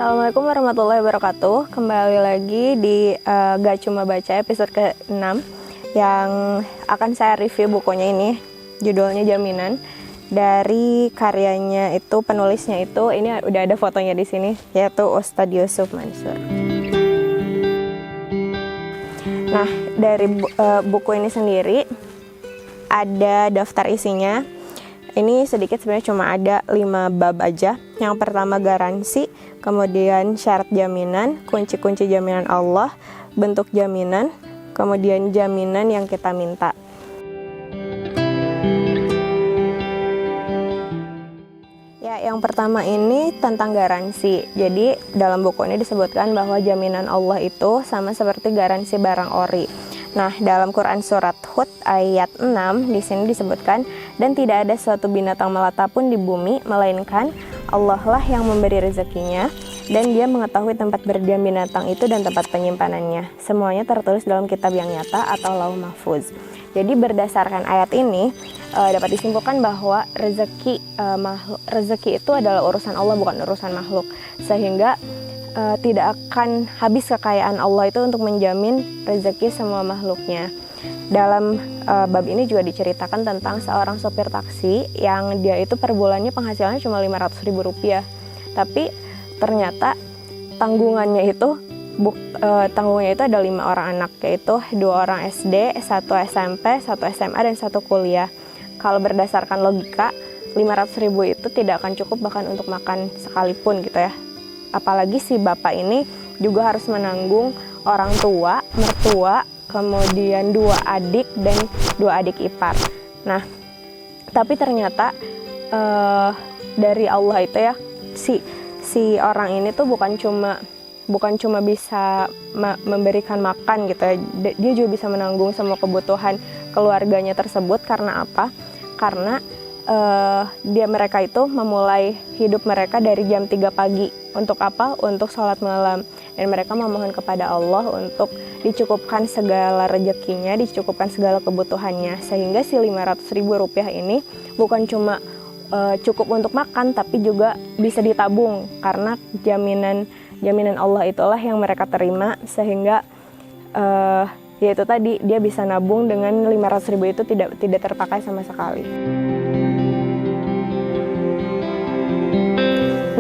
Assalamualaikum warahmatullahi wabarakatuh. Kembali lagi di Gak Cuma Baca episode ke-6 yang akan saya review bukunya ini. Judulnya Jaminan. Dari karyanya itu, penulisnya itu, ini udah ada fotonya di sini, yaitu Ustadz Yusuf Mansur. Nah, dari buku ini sendiri ada daftar isinya. Ini sedikit sebenarnya, cuma ada 5 bab aja. Yang pertama garansi, kemudian syarat jaminan, kunci-kunci jaminan Allah, bentuk jaminan, kemudian jaminan yang kita minta. Ya, yang pertama ini tentang garansi. Jadi dalam buku ini disebutkan bahwa jaminan Allah itu sama seperti garansi barang ori. Nah, dalam Quran surat Hud ayat 6 di sini disebutkan, dan tidak ada suatu binatang melata pun di bumi melainkan Allah lah yang memberi rezekinya, dan Dia mengetahui tempat berdiam binatang itu dan tempat penyimpanannya. Semuanya tertulis dalam kitab yang nyata atau Lauh Mahfuz. Jadi berdasarkan ayat ini dapat disimpulkan bahwa rezeki itu adalah urusan Allah, bukan urusan makhluk. Sehingga tidak akan habis kekayaan Allah itu untuk menjamin rezeki semua makhluknya. Dalam bab ini juga diceritakan tentang seorang sopir taksi yang dia itu per bulannya penghasilannya cuma Rp500.000. Tapi ternyata tanggungannya itu ada 5 orang anak, yaitu 2 orang SD, 1 SMP, 1 SMA, dan 1 kuliah. Kalau berdasarkan logika, 500.000 itu tidak akan cukup bahkan untuk makan sekalipun gitu ya. Apalagi si bapak ini juga harus menanggung orang tua, mertua, kemudian 2 adik dan 2 adik ipar. Nah, tapi ternyata dari Allah itu ya, si orang ini tuh bukan cuma bisa memberikan makan gitu ya, dia juga bisa menanggung semua kebutuhan keluarganya tersebut. Karena apa? Karena mereka itu memulai hidup mereka dari jam 3 pagi. Untuk apa? Untuk sholat malam. Dan mereka memohon kepada Allah untuk dicukupkan segala rezekinya, dicukupkan segala kebutuhannya. Sehingga si Rp500.000 ini bukan cuma cukup untuk makan, tapi juga bisa ditabung. Karena jaminan Allah itulah yang mereka terima. Sehingga yaitu tadi, dia bisa nabung dengan Rp500.000 itu tidak terpakai sama sekali.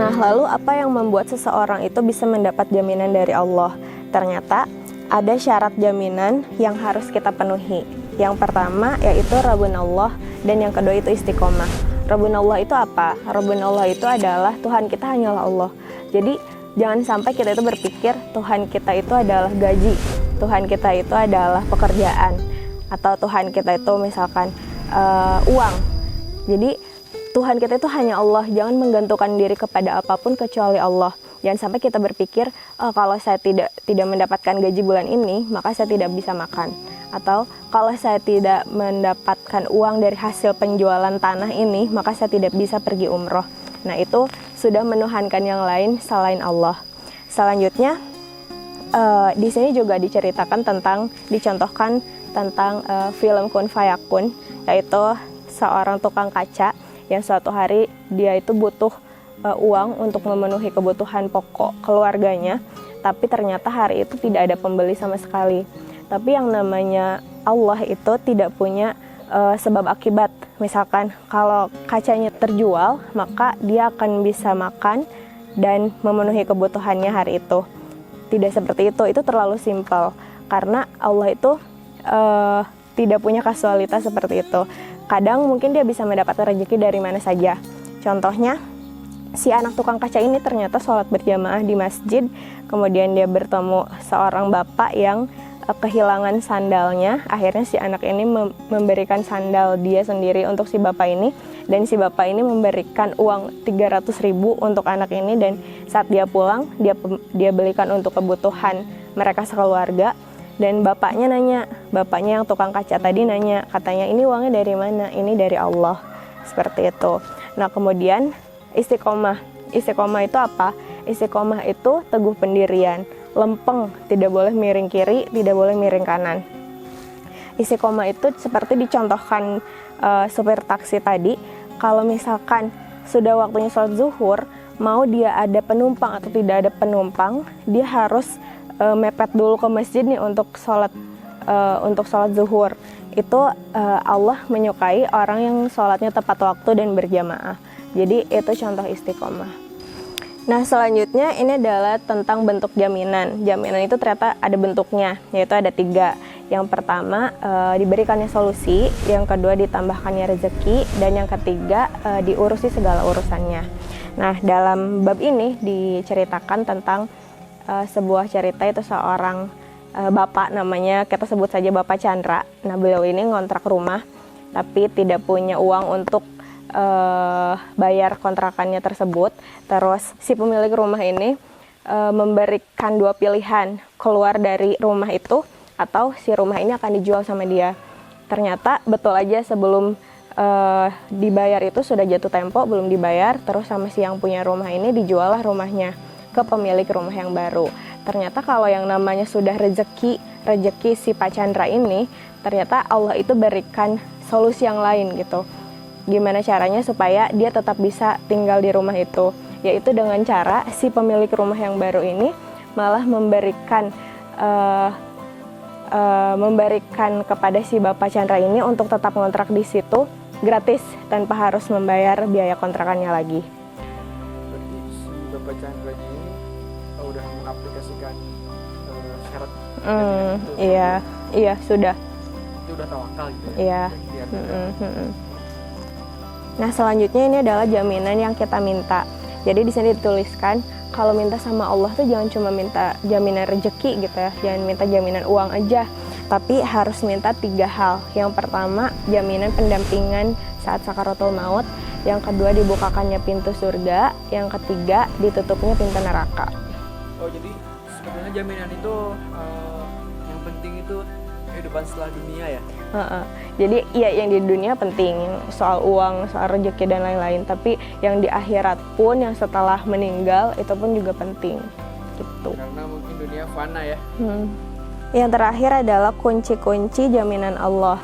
Nah, lalu apa yang membuat seseorang itu bisa mendapat jaminan dari Allah? Ternyata ada syarat jaminan yang harus kita penuhi. Yang pertama yaitu Rabbunallah, dan yang kedua itu istiqomah. Rabbunallah itu apa? Rabbunallah itu adalah Tuhan kita hanyalah Allah. Jadi jangan sampai kita itu berpikir Tuhan kita itu adalah gaji, Tuhan kita itu adalah pekerjaan, atau Tuhan kita itu misalkan uang. Jadi Tuhan kita itu hanya Allah. Jangan menggantungkan diri kepada apapun kecuali Allah. Jangan sampai kita berpikir, kalau saya tidak mendapatkan gaji bulan ini, maka saya tidak bisa makan. Atau kalau saya tidak mendapatkan uang dari hasil penjualan tanah ini, maka saya tidak bisa pergi umroh. Nah, itu sudah menuhankan yang lain selain Allah. Selanjutnya, di sini juga dicontohkan tentang film Kun Fayakun, yaitu seorang tukang kaca yang suatu hari dia itu butuh uang untuk memenuhi kebutuhan pokok keluarganya, tapi ternyata hari itu tidak ada pembeli sama sekali. Tapi yang namanya Allah itu tidak punya sebab akibat. Misalkan kalau kacanya terjual, maka dia akan bisa makan dan memenuhi kebutuhannya hari itu. Tidak seperti itu terlalu simpel. Karena Allah itu tidak punya kasualitas seperti itu. Kadang mungkin dia bisa mendapatkan rezeki dari mana saja. Contohnya, si anak tukang kaca ini ternyata sholat berjamaah di masjid, kemudian dia bertemu seorang bapak yang kehilangan sandalnya. Akhirnya si anak ini memberikan sandal dia sendiri untuk si bapak ini, dan si bapak ini memberikan uang 300.000 untuk anak ini, dan saat dia pulang, dia belikan untuk kebutuhan mereka sekeluarga. Dan bapaknya yang tukang kaca tadi nanya, katanya, ini uangnya dari mana? Ini dari Allah. Seperti itu. Nah, kemudian istiqomah. Istiqomah itu apa? Istiqomah itu teguh pendirian, lempeng, tidak boleh miring kiri, tidak boleh miring kanan. Istiqomah itu seperti dicontohkan supir taksi tadi. Kalau misalkan sudah waktunya sholat zuhur, mau dia ada penumpang atau tidak ada penumpang, dia harus mepet dulu ke masjid nih untuk sholat zuhur. Itu Allah menyukai orang yang sholatnya tepat waktu dan berjamaah. Jadi itu contoh istiqomah. Nah, selanjutnya ini adalah tentang bentuk jaminan. Jaminan itu ternyata ada bentuknya, yaitu ada 3. Yang pertama, diberikannya solusi. Yang kedua, ditambahkannya rezeki. Dan yang ketiga, diurusi segala urusannya. Nah, dalam bab ini diceritakan tentang sebuah cerita, itu seorang bapak, namanya kita sebut saja Bapak Chandra. Nah, beliau ini ngontrak rumah tapi tidak punya uang untuk bayar kontrakannya tersebut. Terus si pemilik rumah ini memberikan 2 pilihan, keluar dari rumah itu atau si rumah ini akan dijual sama dia. Ternyata betul aja, sebelum dibayar itu sudah jatuh tempo, belum dibayar, terus sama si yang punya rumah ini dijual lah rumahnya ke pemilik rumah yang baru. Ternyata kalau yang namanya sudah rezeki si Pak Chandra ini, ternyata Allah itu berikan solusi yang lain gitu. Gimana caranya supaya dia tetap bisa tinggal di rumah itu, yaitu dengan cara si pemilik rumah yang baru ini malah memberikan kepada si Bapak Chandra ini untuk tetap ngontrak di situ gratis tanpa harus membayar biaya kontrakannya lagi. Berarti si Bapak Chandra ini udah mengaplikasikan syarat itu. Iya sudah. Itu udah tawakal gitu ya. Iya. Nah, selanjutnya ini adalah jaminan yang kita minta. Jadi di sini dituliskan kalau minta sama Allah tuh jangan cuma minta jaminan rezeki gitu ya, jangan minta jaminan uang aja, tapi harus minta 3 hal. Yang pertama, jaminan pendampingan saat sakaratul maut. Yang kedua, dibukakannya pintu surga. Yang ketiga, ditutupnya pintu neraka. Oh, jadi sebetulnya jaminan itu yang penting itu kehidupan setelah dunia ya? Jadi ya yang di dunia penting, soal uang, soal rezeki dan lain-lain. Tapi yang di akhirat pun, yang setelah meninggal itu pun juga penting gitu. Karena mungkin dunia fana ya. Yang terakhir adalah kunci-kunci jaminan Allah.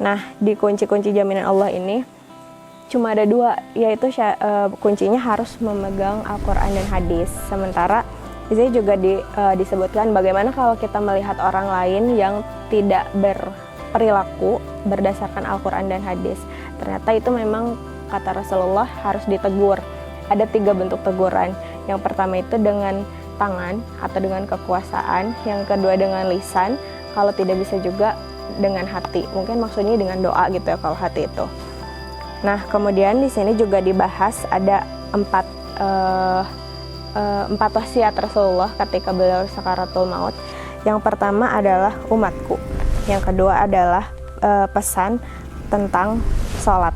Nah, di kunci-kunci jaminan Allah ini cuma ada 2, yaitu kuncinya harus memegang Al-Quran dan hadis. Sementara di sini juga disebutkan bagaimana kalau kita melihat orang lain yang tidak berperilaku berdasarkan Al-Quran dan hadis. Ternyata itu memang kata Rasulullah harus ditegur. Ada 3 bentuk teguran. Yang pertama itu dengan tangan atau dengan kekuasaan, yang kedua dengan lisan, kalau tidak bisa juga dengan hati. Mungkin maksudnya dengan doa gitu ya kalau hati itu. Nah, kemudian di sini juga dibahas ada 4 wasiat Rasulullah ketika beliau sakaratul maut. Yang pertama adalah umatku. Yang kedua adalah pesan tentang sholat.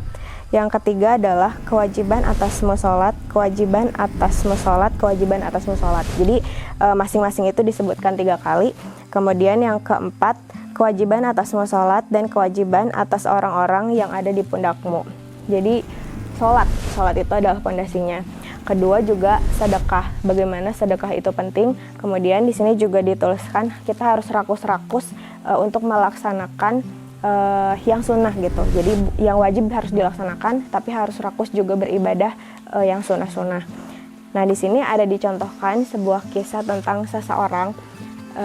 Yang ketiga adalah kewajiban atasmu sholat, kewajiban atasmu sholat, kewajiban atasmu sholat. Jadi masing-masing itu disebutkan 3 kali. Kemudian yang keempat, kewajiban atasmu sholat dan kewajiban atas orang-orang yang ada di pundakmu. Jadi sholat itu adalah pondasinya. Kedua juga sedekah. Bagaimana sedekah itu penting. Kemudian di sini juga dituliskan kita harus rakus-rakus untuk melaksanakan yang sunnah gitu. Jadi yang wajib harus dilaksanakan, tapi harus rakus juga beribadah yang sunnah-sunnah. Nah, di sini ada dicontohkan sebuah kisah tentang seseorang,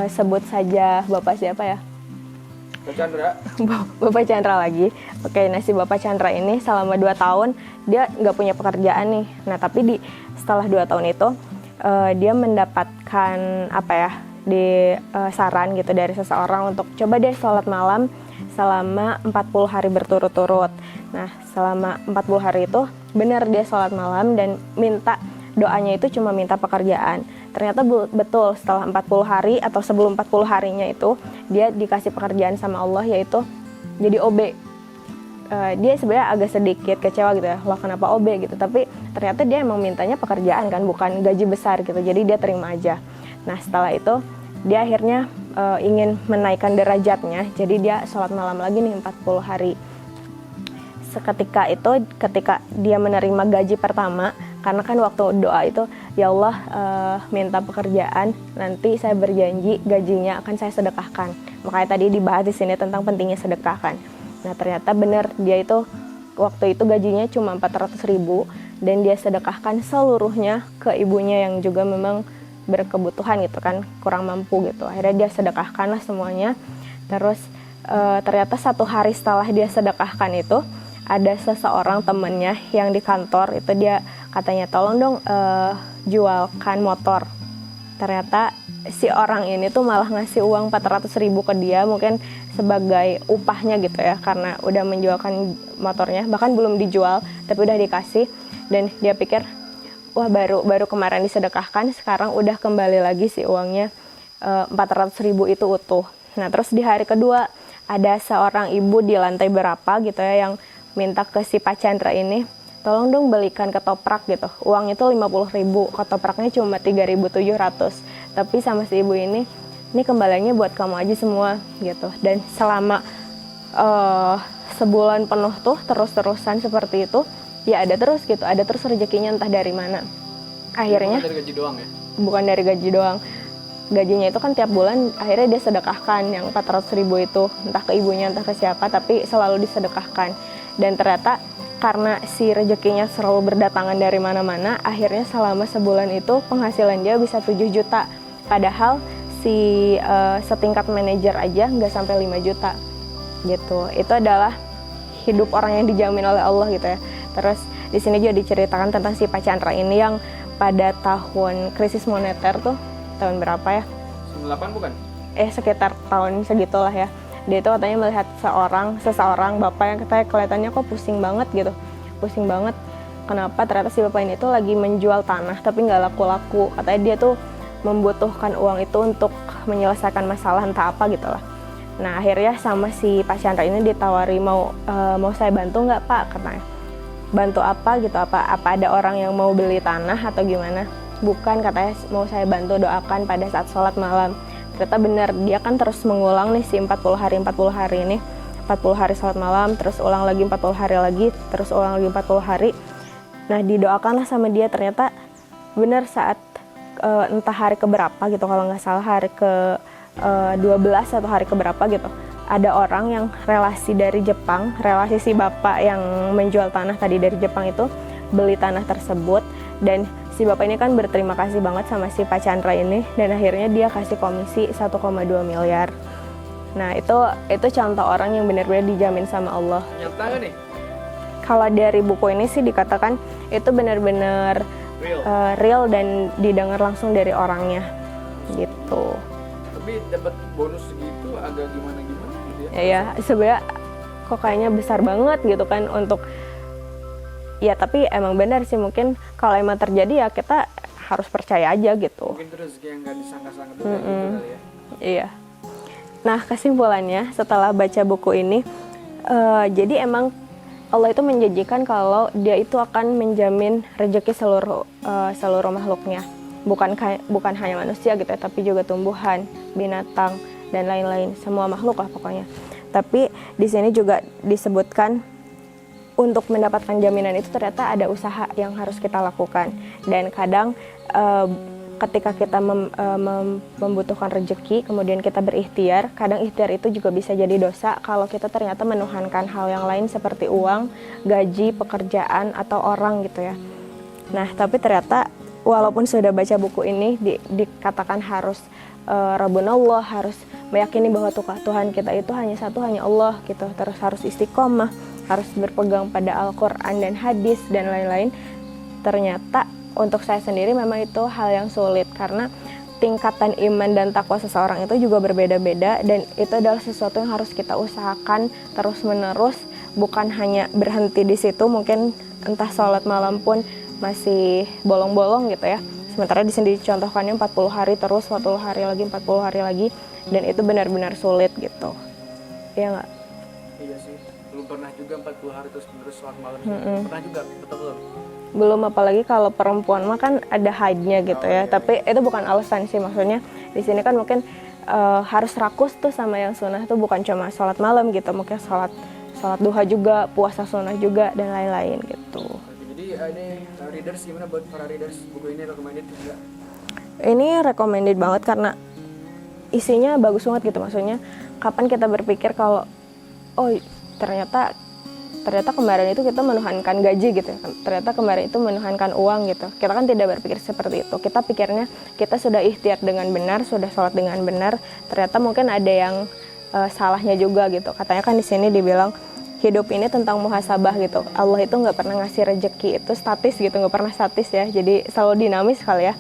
sebut saja Bapak siapa ya? Bapak Chandra. Bapak Chandra lagi. Oke, nah si Bapak Chandra ini selama 2 tahun dia nggak punya pekerjaan nih. Nah, tapi setelah 2 tahun itu dia mendapatkan saran gitu dari seseorang untuk coba deh sholat malam selama 40 hari berturut-turut. Nah, selama 40 hari itu benar dia sholat malam dan minta doanya itu cuma minta pekerjaan. Ternyata betul setelah 40 hari atau sebelum 40 harinya itu dia dikasih pekerjaan sama Allah, yaitu jadi OB. Dia sebenarnya agak sedikit kecewa gitu ya, wah kenapa OB gitu. Tapi ternyata dia emang mintanya pekerjaan kan, bukan gaji besar gitu. Jadi dia terima aja. Nah, setelah itu dia akhirnya ingin menaikkan derajatnya. Jadi dia sholat malam lagi nih 40 hari. Seketika itu ketika dia menerima gaji pertama, karena kan waktu doa itu, ya Allah minta pekerjaan, nanti saya berjanji gajinya akan saya sedekahkan. Makanya tadi dibahas di sini tentang pentingnya sedekah kan. Nah, ternyata benar dia itu waktu itu gajinya cuma 400.000 dan dia sedekahkan seluruhnya ke ibunya yang juga memang berkebutuhan gitu kan, kurang mampu gitu. Akhirnya dia sedekahkanlah semuanya. Terus ternyata 1 hari setelah dia sedekahkan itu ada seseorang temennya yang di kantor itu, dia katanya tolong dong jualkan motor. Ternyata si orang ini tuh malah ngasih uang 400.000 ke dia, mungkin sebagai upahnya gitu ya, karena udah menjualkan motornya, bahkan belum dijual tapi udah dikasih. Dan dia pikir, wah baru kemarin disedekahkan, sekarang udah kembali lagi si uangnya, 400.000 itu utuh. Nah terus di hari kedua ada seorang ibu di lantai berapa gitu ya yang minta ke si Pak Chandra ini, tolong dong belikan ketoprak gitu. Uang itu 50.000, ketopraknya cuma 3.700. Tapi sama si ibu ini kembaliannya buat kamu aja semua gitu. Dan selama sebulan penuh tuh terus-terusan seperti itu, ya ada terus gitu, ada terus rezekinya entah dari mana. Akhirnya bukan dari gaji doang ya? Bukan dari gaji doang. Gajinya itu kan tiap bulan akhirnya dia sedekahkan yang 400.000 itu, entah ke ibunya entah ke siapa, tapi selalu disedekahkan. Dan ternyata karena si rezekinya selalu berdatangan dari mana-mana, akhirnya selama sebulan itu penghasilan dia bisa 7 juta. Padahal si setingkat manajer aja nggak sampai 5 juta gitu. Itu adalah hidup orang yang dijamin oleh Allah gitu ya. Terus di sini juga diceritakan tentang si Pak Chandra ini yang pada tahun krisis moneter tuh, tahun berapa ya? 98 bukan? Sekitar tahun segitulah ya. Dia itu katanya melihat seseorang bapak yang katanya kelihatannya kok pusing banget gitu. Pusing banget. Kenapa? Ternyata si bapak ini tuh lagi menjual tanah tapi nggak laku-laku. Katanya dia tuh membutuhkan uang itu untuk menyelesaikan masalah entah apa gitu lah. Nah akhirnya sama si Pak Chandra ini ditawari mau saya bantu nggak Pak, katanya. Bantu apa gitu, apa ada orang yang mau beli tanah atau gimana? Bukan, katanya mau saya bantu doakan pada saat sholat malam. Ternyata benar, dia kan terus mengulang nih si 40 hari ini. 40 hari sholat malam, terus ulang lagi 40 hari lagi, terus ulang lagi 40 hari. Nah didoakanlah sama dia, ternyata benar saat entah hari keberapa gitu, kalau nggak salah hari ke 12 atau hari keberapa gitu, ada orang yang relasi dari Jepang, relasi si bapak yang menjual tanah tadi dari Jepang itu, beli tanah tersebut. Dan si bapak ini kan berterima kasih banget sama si Pak Chandra ini, dan akhirnya dia kasih komisi 1,2 miliar. Nah itu contoh orang yang benar-benar dijamin sama Allah. Nyata nggak nih? Kalau dari buku ini sih dikatakan itu benar-benar real dan didengar langsung dari orangnya gitu. Tapi dapat bonus segitu agak gimana-gimana gitu ya? Ya sebenarnya kok kayaknya besar banget gitu kan untuk, ya tapi emang benar sih, mungkin kalau emang terjadi ya kita harus percaya aja gitu. Mungkin itu rezeki yang nggak disangka-sangka tuh kayak gitu kali ya. Iya. Nah kesimpulannya setelah baca buku ini, jadi emang Allah itu menjanjikan kalau dia itu akan menjamin rezeki seluruh makhluknya, bukan hanya manusia gitu ya, tapi juga tumbuhan, binatang dan lain-lain, semua makhluk lah pokoknya. Tapi di sini juga disebutkan untuk mendapatkan jaminan itu ternyata ada usaha yang harus kita lakukan. Dan kadang ketika kita membutuhkan rezeki, kemudian kita berikhtiar, kadang ikhtiar itu juga bisa jadi dosa kalau kita ternyata menuhankan hal yang lain seperti uang, gaji, pekerjaan, atau orang gitu ya. Nah tapi ternyata walaupun sudah baca buku ini dikatakan harus Rabbunallah, harus meyakini bahwa Tuhan kita itu hanya satu, hanya Allah gitu. Terus harus istiqomah, harus berpegang pada Al-Quran dan hadis dan lain-lain. Ternyata untuk saya sendiri memang itu hal yang sulit, karena tingkatan iman dan takwa seseorang itu juga berbeda-beda, dan itu adalah sesuatu yang harus kita usahakan terus-menerus, bukan hanya berhenti di situ. Mungkin entah sholat malam pun masih bolong-bolong gitu ya. Sementara di sini dicontohkannya 40 hari terus, 40 hari lagi, 40 hari lagi, dan itu benar-benar sulit gitu. Iya nggak? Iya sih, belum pernah juga 40 hari terus sholat malam. Pernah juga, betul-betul. Belum, apalagi kalau perempuan mah kan ada haidnya gitu ya. Tapi itu bukan alasan sih, maksudnya di sini kan mungkin harus rakus tuh sama yang sunnah tuh, bukan cuma sholat malam gitu, mungkin sholat duha juga, puasa sunnah juga dan lain-lain gitu. Jadi ini readers, gimana buat para readers, buku ini recommended juga? Ini recommended banget karena isinya bagus banget gitu. Maksudnya kapan kita berpikir kalau oh ternyata ternyata kemarin itu kita menuhankan gaji gitu ya. Ternyata kemarin itu menuhankan uang gitu. Kita kan tidak berpikir seperti itu. Kita pikirnya kita sudah ikhtiar dengan benar, sudah sholat dengan benar. Ternyata mungkin ada yang salahnya juga gitu. Katanya kan di sini dibilang hidup ini tentang muhasabah gitu. Allah itu nggak pernah ngasih rezeki itu statis gitu, nggak pernah statis ya. Jadi selalu dinamis kali ya.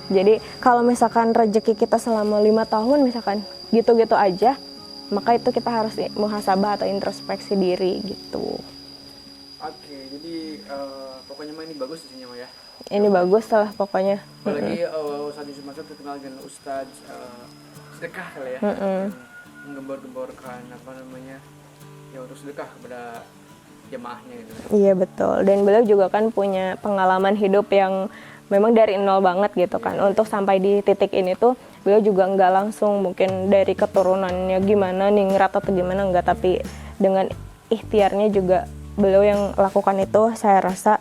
Jadi kalau misalkan rezeki kita selama 5 tahun misalkan gitu-gitu aja, maka itu kita harus muhasabah atau introspeksi diri gitu. Oke, jadi pokoknya mah ini bagus isinya mah ya. Ini bagus lah pokoknya. Apalagi Ustadz Yusuf Mansur terkenal dengan Ustadz sedekah kali ya. Menggembar-gemborkan apa namanya, ya untuk sedekah kepada jemaahnya gitu. Iya betul. Dan beliau juga kan punya pengalaman hidup yang memang dari nol banget gitu kan. Untuk sampai di titik ini tuh beliau juga nggak langsung mungkin dari keturunannya gimana ningrat atau gimana, enggak, tapi dengan ikhtiarnya juga beliau yang lakukan itu saya rasa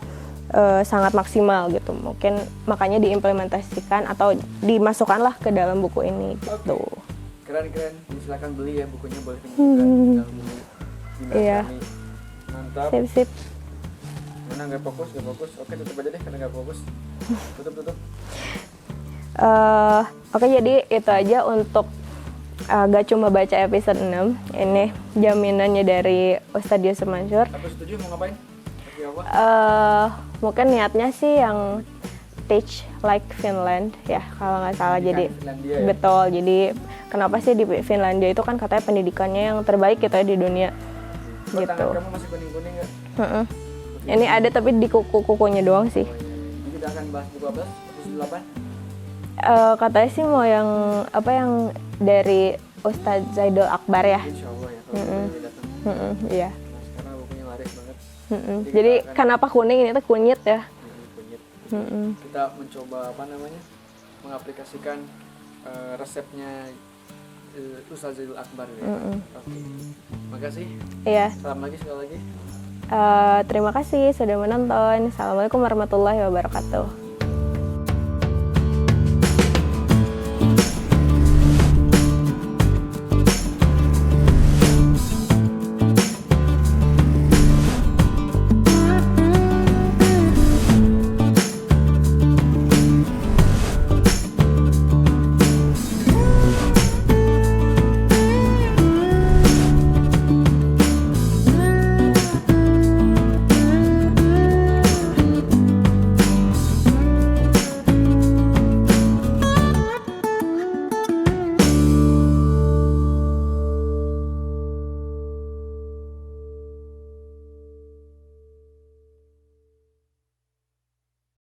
sangat maksimal gitu. Mungkin makanya diimplementasikan atau dimasukkanlah ke dalam buku ini gitu. Keren, silakan beli ya bukunya, boleh pinjam juga, tinggal beli di Iya. kami. Mantap. Sip. Mana nggak fokus? Oke, tutup aja deh karena nggak fokus. Tutup. Oke, jadi itu aja untuk gak cuma baca episode 6. Ini jaminannya dari Ustadz Yusuf Mansur. Aku setuju, mau ngapain? Tapi apa? Mungkin niatnya sih yang teach like Finland ya kalau nggak salah. Jadi Finlandia, ya? betul. Jadi kenapa sih di Finlandia itu kan katanya pendidikannya yang terbaik gitu ya di dunia. Gitu. Gitu. Kamu masih kuning nggak? Ini ada tapi di kuku-kukunya doang sih. Jadi kita akan bahas buku 12, buku 8. Katanya sih mau yang apa yang dari Ustadz Zaidul Akbar ya. Insya Allah ya, kalau boleh datang. Iya. Nah, sekarang bukunya laris banget. Jadi kenapa kuning ini tuh kunyit ya? Kunyit. Kita mencoba apa namanya, mengaplikasikan resepnya Ustadz Zaidul Akbar ya. Oke. Makasih. Iya. Salam lagi sekali lagi. Terima kasih sudah menonton. Assalamualaikum warahmatullahi wabarakatuh.